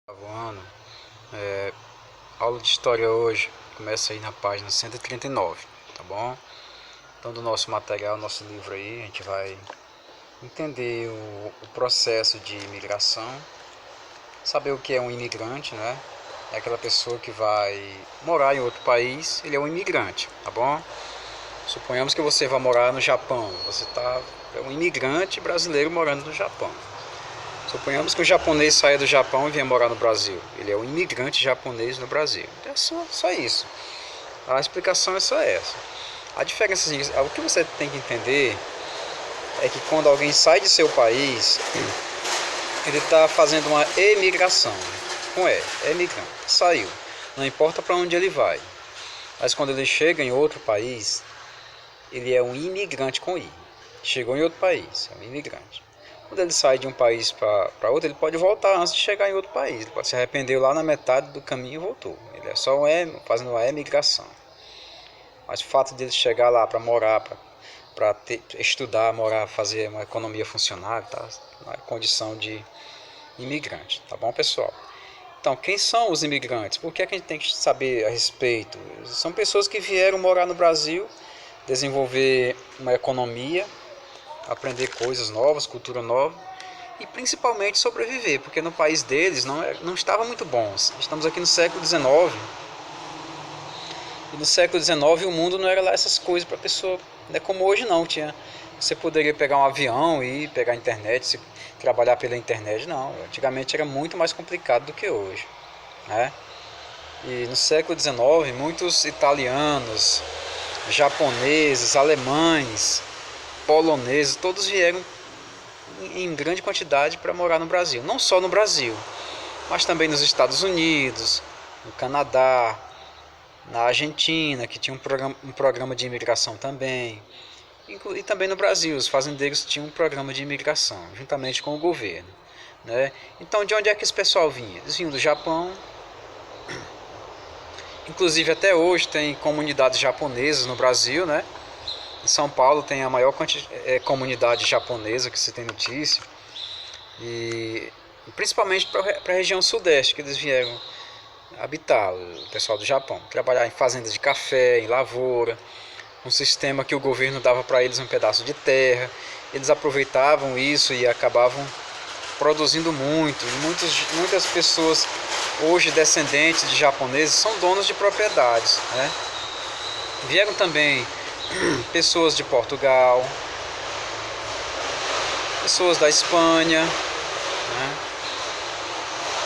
Ano, é, aula de história hoje começa aí na página 139, tá bom? Então, do nosso material, nosso livro aí, a gente vai entender o processo de imigração, saber o que é um imigrante, né? É aquela pessoa que vai morar em outro país, ele é um imigrante, tá bom? Suponhamos que você vai morar no Japão, é um imigrante brasileiro morando no Japão. Suponhamos que o japonês saia do Japão e venha morar no Brasil. Ele é um imigrante japonês no Brasil. É só isso. A explicação é só essa. A diferença, o que você tem que entender é que quando alguém sai de seu país, ele está fazendo uma emigração. Com E, emigrante. Saiu. Não importa para onde ele vai. Mas quando ele chega em outro país, ele é um imigrante com I. Chegou em outro país, é um imigrante. Quando ele sai de um país para outro, ele pode voltar antes de chegar em outro país. Ele pode se arrepender lá na metade do caminho e voltou. Ele é só fazendo uma emigração. Mas o fato dele chegar lá para morar, para estudar, morar, fazer uma economia funcionar, tá? Uma condição de imigrante. Tá bom, pessoal? Então, quem são os imigrantes? Por que a gente tem que saber a respeito? São pessoas que vieram morar no Brasil, desenvolver uma economia, aprender coisas novas, cultura nova e principalmente sobreviver, porque no país deles não estava muito bom. Estamos aqui no século XIX e no século XIX o mundo não era lá essas coisas para a pessoa, não é como hoje não, você poderia pegar um avião e pegar a internet, trabalhar pela internet, não. Antigamente era muito mais complicado do que hoje, né? E no século XIX muitos italianos, japoneses, alemães, poloneses, todos vieram em grande quantidade para morar no Brasil. Não só no Brasil, mas também nos Estados Unidos, no Canadá, na Argentina, que tinha um programa de imigração também. E também no Brasil, os fazendeiros tinham um programa de imigração, juntamente com o governo, né? Então, de onde é que esse pessoal vinha? Eles vinham do Japão. Inclusive, até hoje tem comunidades japonesas no Brasil, né? Em São Paulo tem a maior comunidade japonesa que se tem notícia. E principalmente para a região sudeste que eles vieram habitar, o pessoal do Japão. Trabalhar em fazendas de café, em lavoura, um sistema que o governo dava para eles um pedaço de terra. Eles aproveitavam isso e acabavam produzindo muito. E muitas pessoas hoje descendentes de japoneses são donos de propriedades, né? Vieram também pessoas de Portugal, pessoas da Espanha, né?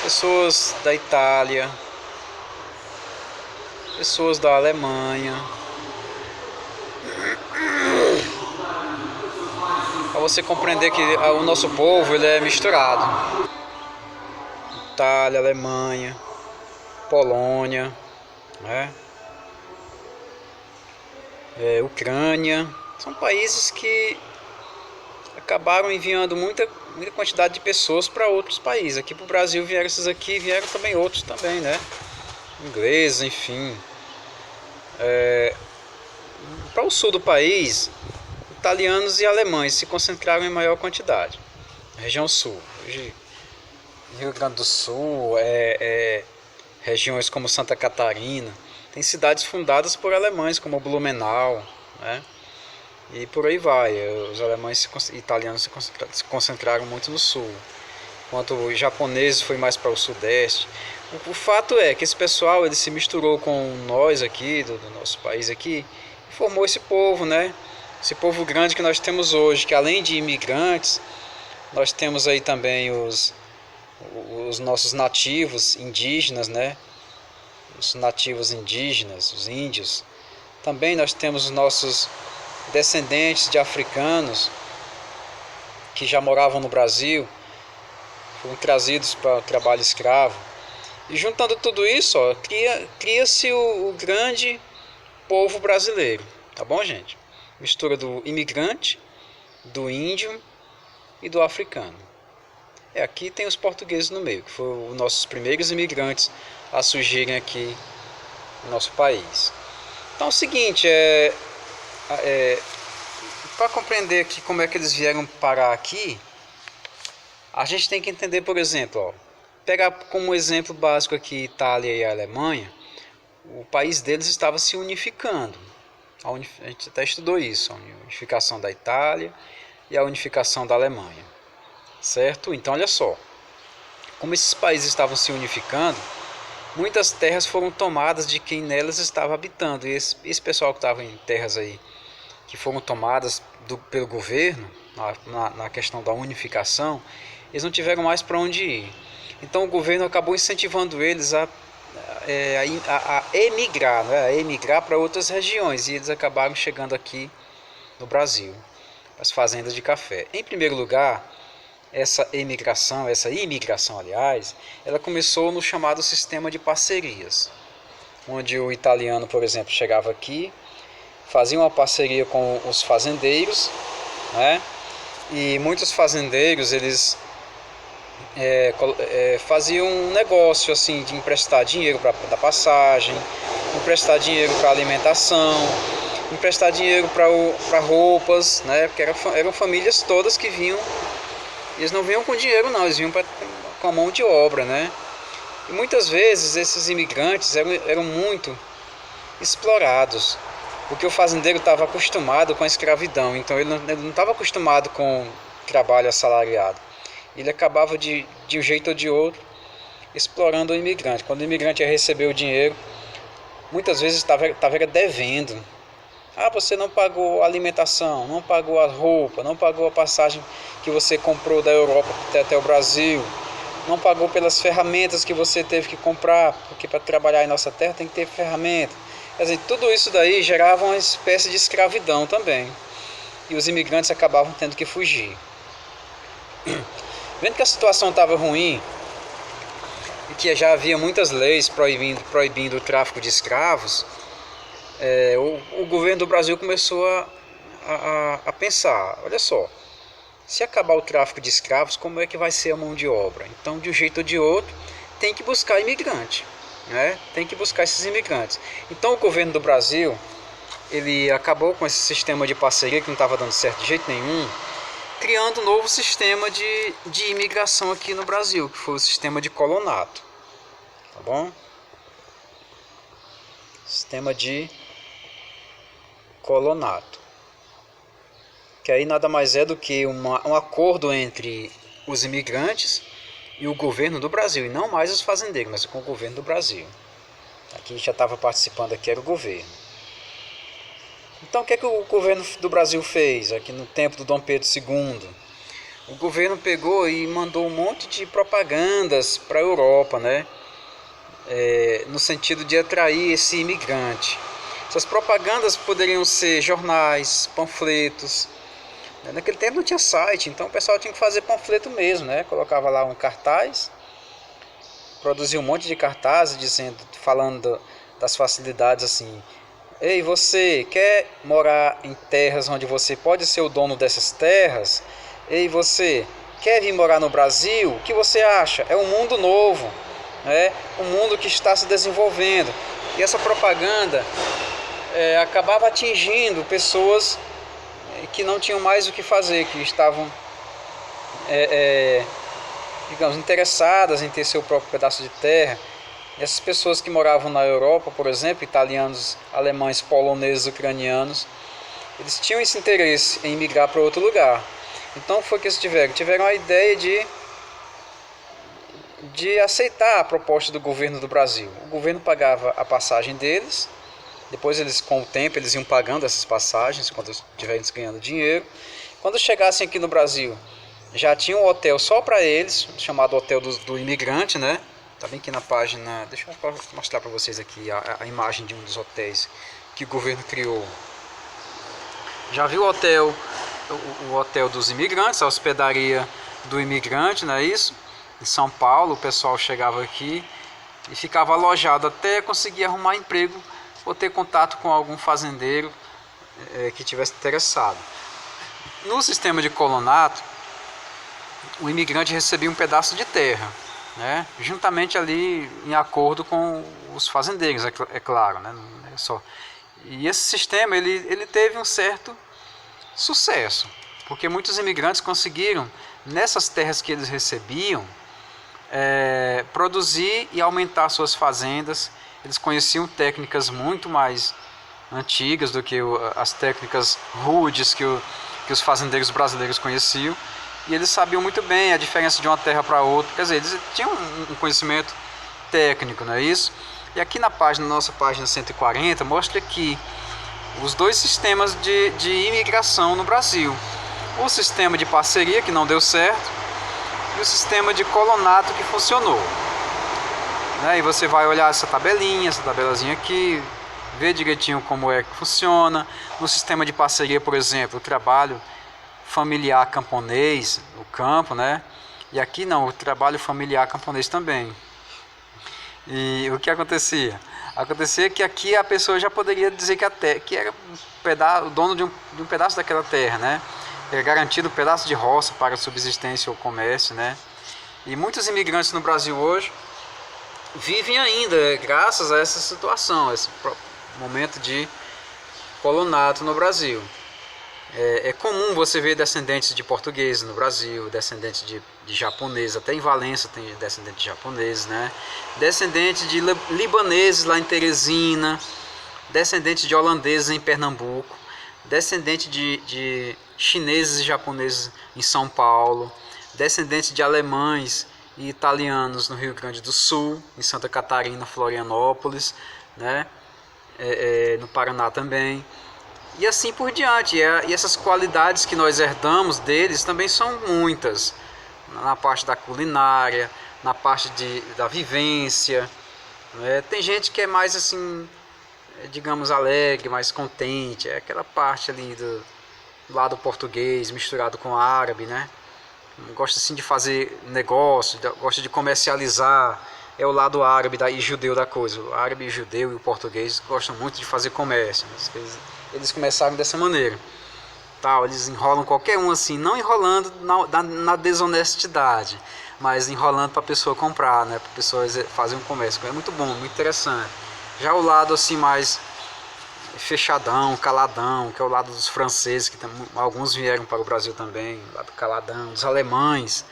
Pessoas da Itália, pessoas da Alemanha. Para você compreender que o nosso povo ele é misturado. Itália, Alemanha, Polônia, né? Ucrânia, são países que acabaram enviando muita quantidade de pessoas para outros países. Aqui para o Brasil vieram esses aqui, vieram também outros também, né? Ingleses, enfim. Para o sul do país, italianos e alemães se concentraram em maior quantidade. Região sul, Rio Grande do Sul, regiões como Santa Catarina, tem cidades fundadas por alemães como Blumenau, né? E por aí vai. Os alemães e italianos se concentraram muito no sul, enquanto os japoneses foi mais para o sudeste. O fato é que esse pessoal ele se misturou com nós aqui, do nosso país aqui, e formou esse povo, né? Esse povo grande que nós temos hoje, que além de imigrantes, nós temos aí também os nossos nativos indígenas, né? Os nativos indígenas, os índios. Também nós temos os nossos descendentes de africanos que já moravam no Brasil, foram trazidos para o trabalho escravo. E juntando tudo isso, cria-se o grande povo brasileiro. Tá bom, gente? Mistura do imigrante, do índio e do africano. Aqui tem os portugueses no meio, que foram os nossos primeiros imigrantes a surgirem aqui no nosso país. Então é o seguinte, para compreender aqui como é que eles vieram parar aqui, a gente tem que entender, por exemplo, pegar como exemplo básico aqui Itália e a Alemanha, o país deles estava se unificando. A gente até estudou isso, a unificação da Itália e a unificação da Alemanha, certo? Então olha só, como esses países estavam se unificando, muitas terras foram tomadas de quem nelas estava habitando. E esse pessoal que estava em terras aí, que foram tomadas pelo governo, na questão da unificação, eles não tiveram mais para onde ir. Então o governo acabou incentivando eles a emigrar, né? A emigrar para outras regiões, e eles acabaram chegando aqui no Brasil, as fazendas de café. Em primeiro lugar, essa imigração, aliás, ela começou no chamado sistema de parcerias, onde o italiano, por exemplo, chegava aqui, fazia uma parceria com os fazendeiros, né? E muitos fazendeiros, eles faziam um negócio assim de emprestar dinheiro para dar passagem, emprestar dinheiro para alimentação, emprestar dinheiro para roupas, né? Porque eram famílias todas que vinham. Eles não vinham com dinheiro não, eles vinham com a mão de obra, né? E muitas vezes esses imigrantes eram muito explorados, porque o fazendeiro estava acostumado com a escravidão, então ele não estava acostumado com trabalho assalariado. Ele acabava de um jeito ou de outro explorando o imigrante. Quando o imigrante ia receber o dinheiro, muitas vezes estava devendo. Ah, você não pagou a alimentação, não pagou a roupa, não pagou a passagem que você comprou da Europa até o Brasil, não pagou pelas ferramentas que você teve que comprar, porque para trabalhar em nossa terra tem que ter ferramenta. Quer dizer, tudo isso daí gerava uma espécie de escravidão também. E os imigrantes acabavam tendo que fugir. Vendo que a situação estava ruim e que já havia muitas leis proibindo o tráfico de escravos, o governo do Brasil começou a pensar, olha só, se acabar o tráfico de escravos, como é que vai ser a mão de obra? Então, de um jeito ou de outro, tem que buscar imigrante, né? Tem que buscar esses imigrantes. Então, o governo do Brasil, ele acabou com esse sistema de parceria que não estava dando certo de jeito nenhum, criando um novo sistema de imigração aqui no Brasil, que foi o sistema de colonato, tá bom? Sistema de colonato, que aí nada mais é do que um acordo entre os imigrantes e o governo do Brasil, e não mais os fazendeiros, mas com o governo do Brasil. Aqui já estava participando, aqui era o governo. Então o que é que o governo do Brasil fez aqui no tempo do Dom Pedro II? O governo pegou e mandou um monte de propagandas para a Europa, né? No sentido de atrair esse imigrante. Essas propagandas poderiam ser jornais, panfletos. Naquele tempo não tinha site, então o pessoal tinha que fazer panfleto mesmo, né? Colocava lá um cartaz, produzia um monte de cartazes falando das facilidades assim. Ei, você quer morar em terras onde você pode ser o dono dessas terras? Ei, você quer vir morar no Brasil? O que você acha? É um mundo novo, né? Um mundo que está se desenvolvendo. E essa propaganda acabava atingindo pessoas que não tinham mais o que fazer, que estavam, digamos, interessadas em ter seu próprio pedaço de terra. Essas pessoas que moravam na Europa, por exemplo, italianos, alemães, poloneses, ucranianos, eles tinham esse interesse em migrar para outro lugar. Então foi que eles tiveram a ideia de aceitar a proposta do governo do Brasil. O governo pagava a passagem deles, depois eles, com o tempo, eles iam pagando essas passagens quando estiverem ganhando dinheiro. Quando chegassem aqui no Brasil, já tinha um hotel só para eles, chamado Hotel do Imigrante, né? Tá bem aqui na página, deixa eu mostrar para vocês aqui a imagem de um dos hotéis que o governo criou. Já viu o hotel dos imigrantes, a hospedaria do imigrante, não é isso? Em São Paulo, o pessoal chegava aqui e ficava alojado até conseguir arrumar emprego ou ter contato com algum fazendeiro que tivesse interessado. No sistema de colonato, o imigrante recebia um pedaço de terra, né, juntamente ali em acordo com os fazendeiros, é claro, né, não é só. E esse sistema ele teve um certo sucesso, porque muitos imigrantes conseguiram, nessas terras que eles recebiam, produzir e aumentar suas fazendas. Eles conheciam técnicas muito mais antigas do que as técnicas rudes que os fazendeiros brasileiros conheciam. E eles sabiam muito bem a diferença de uma terra para outra. Quer dizer, eles tinham um conhecimento técnico, não é isso? E aqui na nossa página 140, mostra aqui os dois sistemas de imigração no Brasil. O sistema de parceria, que não deu certo, e o sistema de colonato, que funcionou. E você vai olhar essa tabelazinha aqui, ver direitinho como é que funciona. No sistema de parceria, por exemplo, o trabalho familiar camponês, o campo, né? E aqui não, o trabalho familiar camponês também. E o que acontecia? Acontecia que aqui a pessoa já poderia dizer que era o dono de um pedaço daquela terra, né? Era garantido um pedaço de roça para a subsistência ou comércio, né? E muitos imigrantes no Brasil hoje vivem ainda graças a essa situação, esse momento de colonato no Brasil. É comum você ver descendentes de portugueses no Brasil, descendentes de japoneses, até em Valença tem descendentes de japoneses, né? Descendentes de libaneses lá em Teresina, descendentes de holandeses em Pernambuco, descendentes de chineses e japoneses em São Paulo, descendentes de alemães e italianos no Rio Grande do Sul, em Santa Catarina, Florianópolis, né? No Paraná também. E assim por diante. E essas qualidades que nós herdamos deles também são muitas. Na parte da culinária, na parte da vivência. Tem gente que é mais assim, digamos, alegre, mais contente. É aquela parte ali do lado português misturado com árabe, né? Gosta assim de fazer negócio, gosta de comercializar. É o lado árabe e judeu da coisa. O árabe, o judeu e o português gostam muito de fazer comércio. Eles começaram dessa maneira. Eles enrolam qualquer um assim, não enrolando na desonestidade, mas enrolando para a pessoa comprar, né? Para a pessoa fazer um comércio. É muito bom, muito interessante. Já o lado assim mais fechadão, caladão, que é o lado dos franceses, que alguns vieram para o Brasil também, o lado caladão, dos alemães.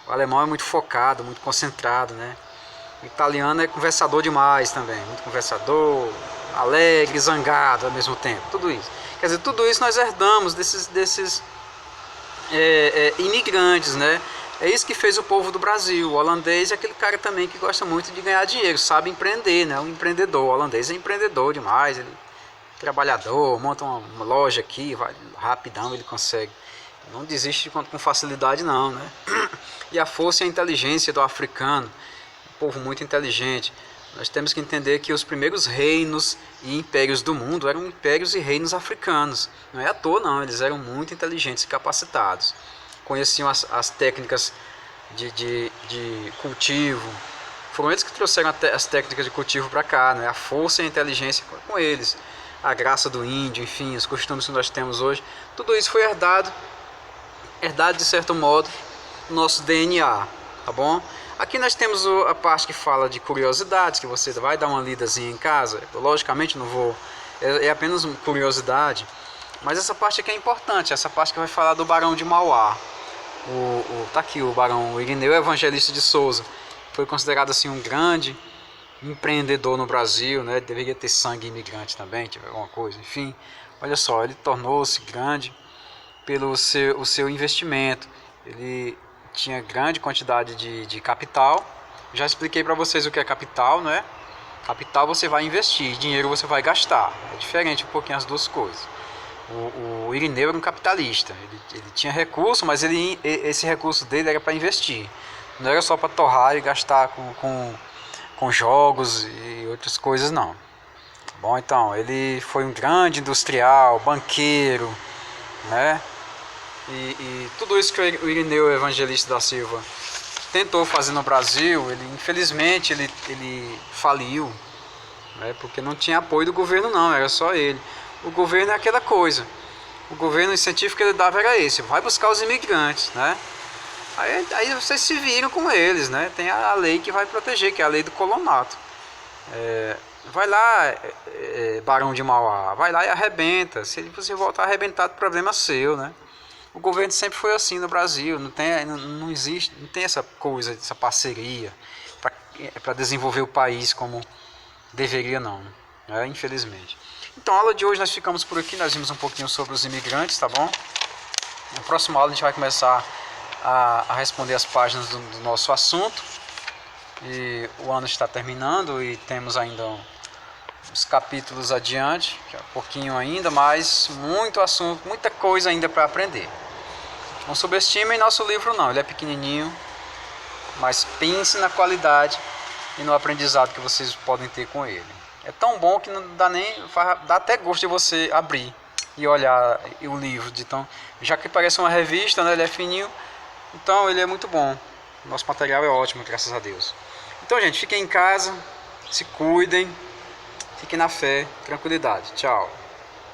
O alemão é muito focado, muito concentrado, né? O italiano é conversador demais também, muito conversador, alegre, zangado ao mesmo tempo, tudo isso. Quer dizer, tudo isso nós herdamos desses imigrantes, né? É isso que fez o povo do Brasil. O holandês é aquele cara também que gosta muito de ganhar dinheiro, sabe empreender, né? Um empreendedor. O holandês é empreendedor demais, ele é trabalhador, monta uma loja aqui, vai rapidão, ele consegue. Não desiste com facilidade não, né? E a força e a inteligência do africano, um povo muito inteligente. Nós temos que entender que os primeiros reinos e impérios do mundo eram impérios e reinos africanos. Não é à toa não, eles eram muito inteligentes e capacitados. Conheciam as técnicas de cultivo. Foram eles que trouxeram as técnicas de cultivo para cá, né? A força e a inteligência com eles. A graça do índio, enfim, os costumes que nós temos hoje. Tudo isso foi herdado de certo modo no nosso DNA, tá bom? Aqui nós temos a parte que fala de curiosidades, que você vai dar uma lidazinha em casa. Logicamente não vou, é apenas uma curiosidade. Mas essa parte aqui é importante, essa parte que vai falar do Barão de Mauá. Tá aqui o Barão Irineu Evangelista de Souza. Foi considerado assim um grande empreendedor no Brasil, né? Deveria ter sangue imigrante também, tiver alguma coisa, enfim. Olha só, ele tornou-se grande pelo o seu investimento. Ele tinha grande quantidade de capital. Já expliquei para vocês o que é capital, não é? Capital você vai investir, dinheiro você vai gastar. É diferente um pouquinho as duas coisas. O Irineu era um capitalista. Ele tinha recurso, mas esse recurso dele era para investir. Não era só para torrar e gastar com jogos e outras coisas, não. Bom, então, ele foi um grande industrial, banqueiro, né? E tudo isso que o Irineu Evangelista da Silva tentou fazer no Brasil, infelizmente ele faliu, né? Porque não tinha apoio do governo não, era só ele. O governo é aquela coisa, o governo incentivo que ele dava era esse, vai buscar os imigrantes, né? Aí vocês se viram com eles, né? Tem a lei que vai proteger, que é a lei do colonato. Vai lá, Barão de Mauá, vai lá e arrebenta. Se você voltar arrebentado, problema seu, né? O governo sempre foi assim no Brasil, não existe, não tem essa coisa, essa parceria para desenvolver o país como deveria não, né? Infelizmente. Então a aula de hoje nós ficamos por aqui, nós vimos um pouquinho sobre os imigrantes, tá bom? Na próxima aula a gente vai começar a responder as páginas do nosso assunto. E o ano está terminando e temos ainda os capítulos adiante, que é um pouquinho ainda, mas muito assunto, muita coisa ainda para aprender. Não subestimem nosso livro não, ele é pequenininho, mas pense na qualidade e no aprendizado que vocês podem ter com ele. É tão bom que não dá nem, dá até gosto de você abrir e olhar o livro, então, já que parece uma revista, né, ele é fininho, então ele é muito bom. Nosso material é ótimo, graças a Deus. Então, gente, fiquem em casa, se cuidem, fiquem na fé, tranquilidade. Tchau.